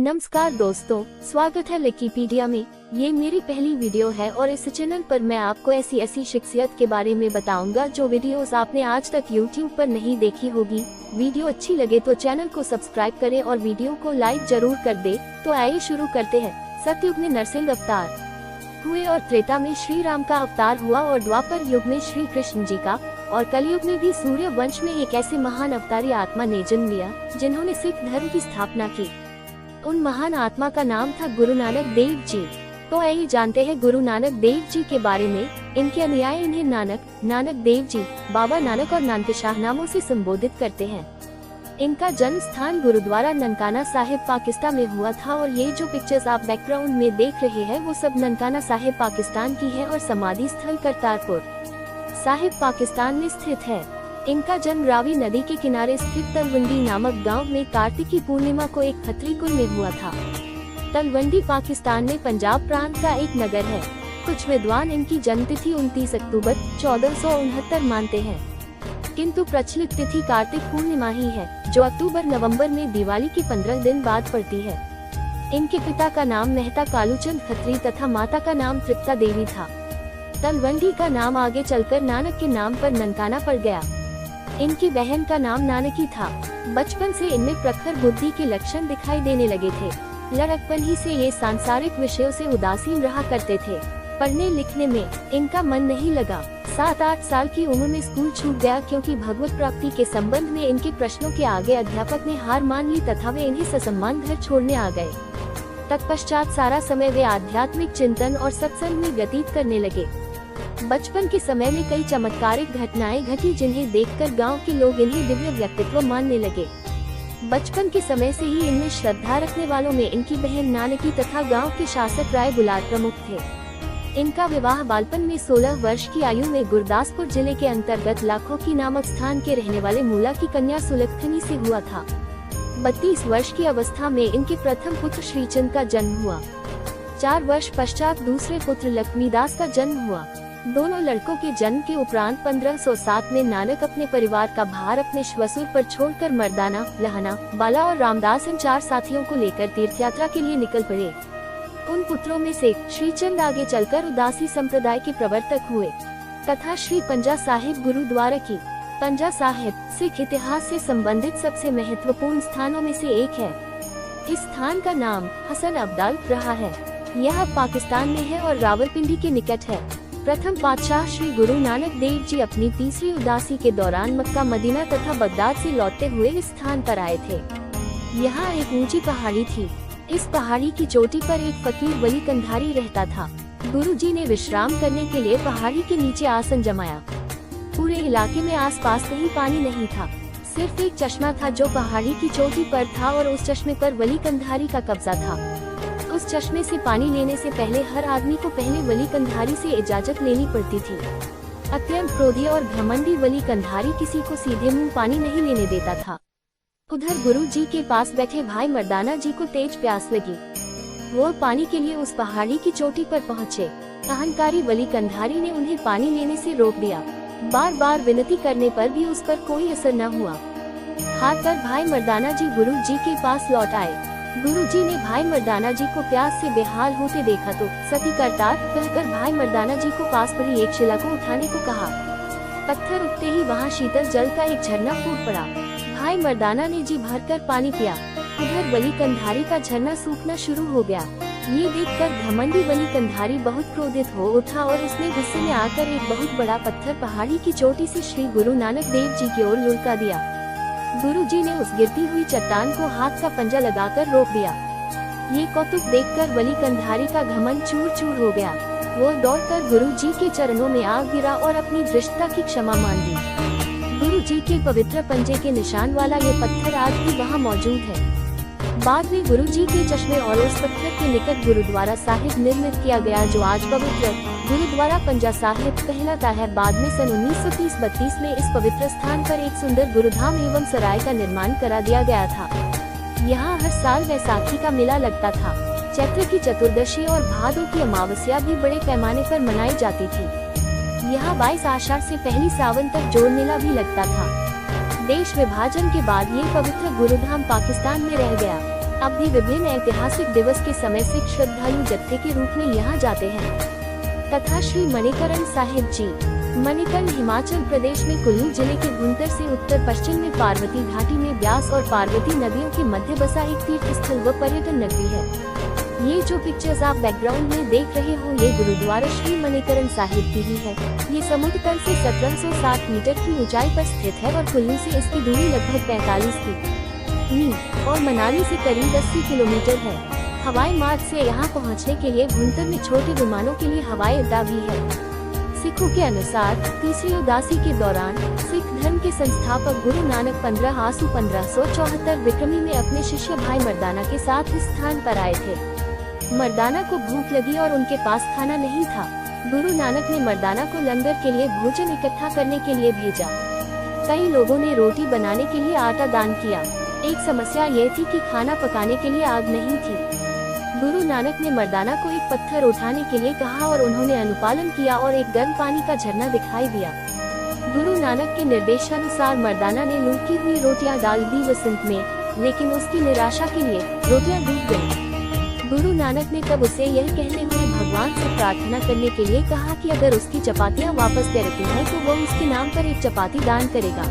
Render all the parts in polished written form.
नमस्कार दोस्तों, स्वागत है विकिपीडिया में। ये मेरी पहली वीडियो है और इस चैनल पर मैं आपको ऐसी शख्सियत के बारे में बताऊंगा जो वीडियोस आपने आज तक यूट्यूब पर नहीं देखी होगी। वीडियो अच्छी लगे तो चैनल को सब्सक्राइब करें और वीडियो को लाइक जरूर कर दे। तो आइए शुरू करते हैं। सतयुग में नरसिंह अवतार हुए और त्रेता में श्री राम का अवतार हुआ और द्वापर युग में श्री कृष्ण जी का, और कलयुग में भी सूर्य वंश में एक ऐसे महान अवतारी आत्मा ने जन्म लिया जिन्होंने सिख धर्म की स्थापना की। उन महान आत्मा का नाम था गुरु नानक देव जी। तो आइए जानते हैं गुरु नानक देव जी के बारे में। इनके अनुयायी इन्हें नानक देव जी, बाबा नानक और नानकशाह नामों से संबोधित करते हैं। इनका जन्म स्थान गुरुद्वारा ननकाना साहिब पाकिस्तान में हुआ था और ये जो पिक्चर्स आप बैकग्राउंड में देख रहे हैं वो सब ननकाना साहिब पाकिस्तान की है और समाधि स्थल करतारपुर साहिब पाकिस्तान में स्थित है। इनका जन्म रावी नदी के किनारे स्थित तलवंडी नामक गांव में कार्तिकी पूर्णिमा को एक खत्री कुल में हुआ था। तलवंडी पाकिस्तान में पंजाब प्रांत का एक नगर है। कुछ विद्वान इनकी जन्म तिथि 29 अक्टूबर 1469 मानते हैं, किंतु प्रचलित तिथि कार्तिक पूर्णिमा ही है, जो अक्टूबर नवंबर में दिवाली के 15 दिन बाद पड़ती है। इनके पिता का नाम मेहता कालूचंद खत्री तथा माता का नाम तृप्ता देवी था। तलवंडी का नाम आगे चलकर नानक के नाम पर ननकाना पड़ गया। इनकी बहन का नाम नानकी था। बचपन से इनमें प्रखर बुद्धि के लक्षण दिखाई देने लगे थे। लड़कपन ही से ये सांसारिक विषयों से उदासीन रहा करते थे। पढ़ने लिखने में इनका मन नहीं लगा। 7-8 साल की उम्र में स्कूल छूट गया क्योंकि भगवत प्राप्ति के संबंध में इनके प्रश्नों के आगे अध्यापक ने हार मान ली तथा वे इन्हें ससम्मान घर छोड़ने आ गए। तत्पश्चात सारा समय वे आध्यात्मिक चिंतन और सत्संग में व्यतीत करने लगे। बचपन के समय में कई चमत्कारिक घटनाएं घटी जिन्हें देखकर गांव के लोग इन्हें दिव्य व्यक्तित्व मानने लगे। बचपन के समय से ही इनमें श्रद्धा रखने वालों में इनकी बहन नानकी तथा गांव के शासक राय बुलार प्रमुख थे। इनका विवाह बालपन में 16 वर्ष की आयु में गुरदासपुर जिले के अंतर्गत लाखोकी नामक स्थान के रहने वाले मूला की कन्या सुलक्षणी से हुआ था। 32 वर्ष की अवस्था में इनके प्रथम पुत्र श्रीचंद का जन्म हुआ। 4 वर्ष पश्चात दूसरे पुत्र लक्ष्मीदास का जन्म हुआ। दोनों लड़कों के जन्म के उपरांत 1507 में नानक अपने परिवार का भार अपने श्वसुर पर छोड़कर मर्दाना, लहना, बाला और रामदास इन 4 साथियों को लेकर तीर्थ यात्रा के लिए निकल पड़े। उन पुत्रों में से श्रीचंद आगे चलकर उदासी संप्रदाय के प्रवर्तक हुए तथा श्री पंजा साहिब गुरुद्वारा की। पंजा साहिब सिख इतिहास से संबंधित सबसे महत्वपूर्ण स्थानों में से एक है। इस स्थान का नाम हसन अब्दाल रहा है। यह पाकिस्तान में है और रावलपिंडी के निकट है। प्रथम पातशाह श्री गुरु नानक देव जी अपनी तीसरी उदासी के दौरान मक्का, मदीना तथा बगदाद से लौटते हुए इस स्थान पर आए थे। यहाँ एक ऊंची पहाड़ी थी। इस पहाड़ी की चोटी पर एक फकीर वली कंधारी रहता था। गुरु जी ने विश्राम करने के लिए पहाड़ी के नीचे आसन जमाया। पूरे इलाके में आसपास कहीं पानी नहीं था, सिर्फ एक चश्मा था जो पहाड़ी की चोटी पर था और उस चश्मे पर वली कंधारी का कब्जा था। उस चश्मे से पानी लेने से पहले हर आदमी को पहले वली कंधारी से इजाजत लेनी पड़ती थी। अत्यंत क्रोधी और घमंडी वली कंधारी किसी को सीधे मुंह पानी नहीं लेने देता था। उधर गुरु जी के पास बैठे भाई मर्दाना जी को तेज प्यास लगी। वो पानी के लिए उस पहाड़ी की चोटी पर पहुँचे। अहंकारी वली कंधारी ने उन्हें पानी लेने से रोक दिया। बार बार विनती करने पर भी उस पर कोई असर न हुआ। हार कर भाई मर्दाना जी गुरु जी के पास लौट आए। गुरु जी ने भाई मर्दाना जी को प्यास से बेहाल होते देखा तो सती करतार कहकर भाई मर्दाना जी को पास पड़ी एक शिला को उठाने को कहा। पत्थर उठते ही वहाँ शीतल जल का एक झरना फूट पड़ा। भाई मर्दाना ने जी भरकर पानी पिया। उधर वली कंधारी का झरना सूखना शुरू हो गया। ये देखकर घमंडी वली कंधारी बहुत क्रोधित हो उठा और उसने गुस्से में आकर एक बहुत बड़ा पत्थर पहाड़ी की चोटी से श्री गुरु नानक देव जी की ओर लुढ़का दिया। गुरु जी ने उस गिरती हुई चट्टान को हाथ का पंजा लगाकर रोक दिया। ये कौतुक देखकर वली कंधारी का घमंड चूर चूर हो गया। वो दौड़कर गुरु जी के चरणों में आ गिरा और अपनी धृष्टता की क्षमा मांग ली। गुरु जी के पवित्र पंजे के निशान वाला ये पत्थर आज भी वहाँ मौजूद है। बाद में गुरु जी के चश्मे और उस पत्थर के निकट गुरुद्वारा साहिब निर्मित किया गया जो आज पवित्र गुरुद्वारा पंजा साहिब कहलाता है। बाद में सन 1930-32 में इस पवित्र स्थान पर एक सुंदर गुरुधाम एवं सराय का निर्माण करा दिया गया था। यहाँ हर साल वैसाखी का मेला लगता था। चैत्र की चतुर्दशी और भादों की अमावस्या भी बड़े पैमाने पर मनाई जाती थी। यहाँ 22 आषाढ़ से पहली सावन तक जोड़ मेला भी लगता था। देश विभाजन के बाद ये पवित्र गुरुधाम पाकिस्तान में रह गया। अब भी विभिन्न ऐतिहासिक दिवस के समय सिख श्रद्धालु जत्थे के रूप में यहाँ जाते हैं। तथा श्री मणिकरण साहिब जी। मणिकर्ण हिमाचल प्रदेश में कुल्लू जिले के भुंतर से उत्तर पश्चिम में पार्वती घाटी में ब्यास और पार्वती नदियों के मध्य बसा एक तीर्थ स्थल व पर्यटन नगरी है। ये जो पिक्चर्स आप बैकग्राउंड में देख रहे हो ये गुरुद्वारा श्री मणिकरण साहिब की ही है। ये समुद्र तल से 1760 मीटर की ऊंचाई पर स्थित है और कुल्लू से इसकी दूरी लगभग 45 की और मनाली से करीब 80 किलोमीटर है। हवाई मार्ग से यहाँ पहुँचने के लिए भुंतर में छोटे विमानों के लिए हवाई अड्डा भी है। सिखों के अनुसार तीसरी उदासी के दौरान सिख धर्म के संस्थापक गुरु नानक 15 आसू 1574 विक्रमी में अपने शिष्य भाई मर्दाना के साथ इस स्थान पर आए थे। मर्दाना को भूख लगी और उनके पास खाना नहीं था। गुरु नानक ने मर्दाना को लंगर के लिए भोजन इकट्ठा करने के लिए भेजा। कई लोगों ने रोटी बनाने के लिए आटा दान किया। एक समस्या ये थी कि खाना पकाने के लिए आग नहीं थी। गुरु नानक ने मर्दाना को एक पत्थर उठाने के लिए कहा और उन्होंने अनुपालन किया और एक गर्म पानी का झरना दिखाई दिया। गुरु नानक के निर्देशानुसार मर्दाना ने लुढ़की हुई रोटियां डाल दी वसंत में, लेकिन उसकी निराशा के लिए रोटियां डूब गईं। गुरु नानक ने तब उसे यह कहते हुए भगवान से प्रार्थना करने के लिए कहा कि अगर उसकी चपातियां वापस तैरती हैं तो वो उसके नाम पर एक चपाती दान करेगा।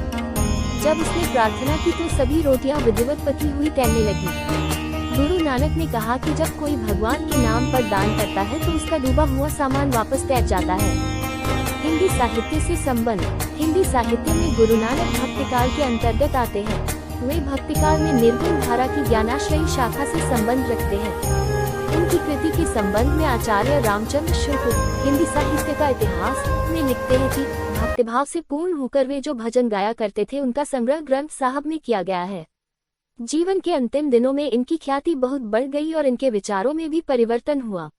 जब उसने प्रार्थना की तो सभी रोटियां विधिवत पकी हुई तैरने लगी। गुरु नानक ने कहा कि जब कोई भगवान के नाम पर दान करता है तो उसका डूबा हुआ सामान वापस तैर जाता है। हिंदी साहित्य से संबंध। हिंदी साहित्य में गुरु नानक भक्तिकाल के अंतर्गत आते हैं। वे भक्तिकाल में निर्गुण धारा की ज्ञानाश्रयी शाखा से संबंध रखते हैं। उनकी कृति के संबंध में आचार्य रामचंद्र शुक्ल हिंदी साहित्य का इतिहास में लिखते हैं कि भक्तिभाव से पूर्ण होकर वे जो भजन गाया करते थे उनका संग्रह ग्रंथ साहब में किया गया है। जीवन के अंतिम दिनों में इनकी ख्याति बहुत बढ़ गई और इनके विचारों में भी परिवर्तन हुआ।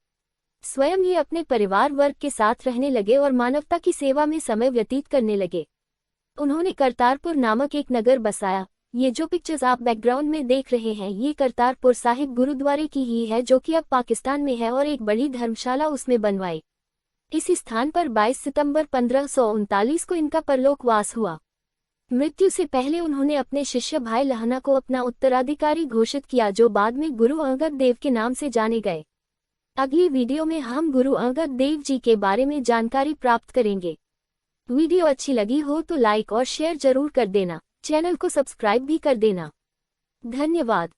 स्वयं ये अपने परिवार वर्ग के साथ रहने लगे और मानवता की सेवा में समय व्यतीत करने लगे। उन्होंने करतारपुर नामक एक नगर बसाया। ये जो पिक्चर्स आप बैकग्राउंड में देख रहे हैं ये करतारपुर साहिब गुरुद्वारे की ही है जो कि अब पाकिस्तान में है और एक बड़ी धर्मशाला उसमें बनवाई। इस स्थान पर 22 सितंबर 1539 को इनका परलोकवास हुआ। मृत्यु से पहले उन्होंने अपने शिष्य भाई लहना को अपना उत्तराधिकारी घोषित किया जो बाद में गुरु अंगद देव के नाम से जाने गए। अगली वीडियो में हम गुरु अंगद देव जी के बारे में जानकारी प्राप्त करेंगे। वीडियो अच्छी लगी हो तो लाइक और शेयर जरूर कर देना। चैनल को सब्सक्राइब भी कर देना। धन्यवाद।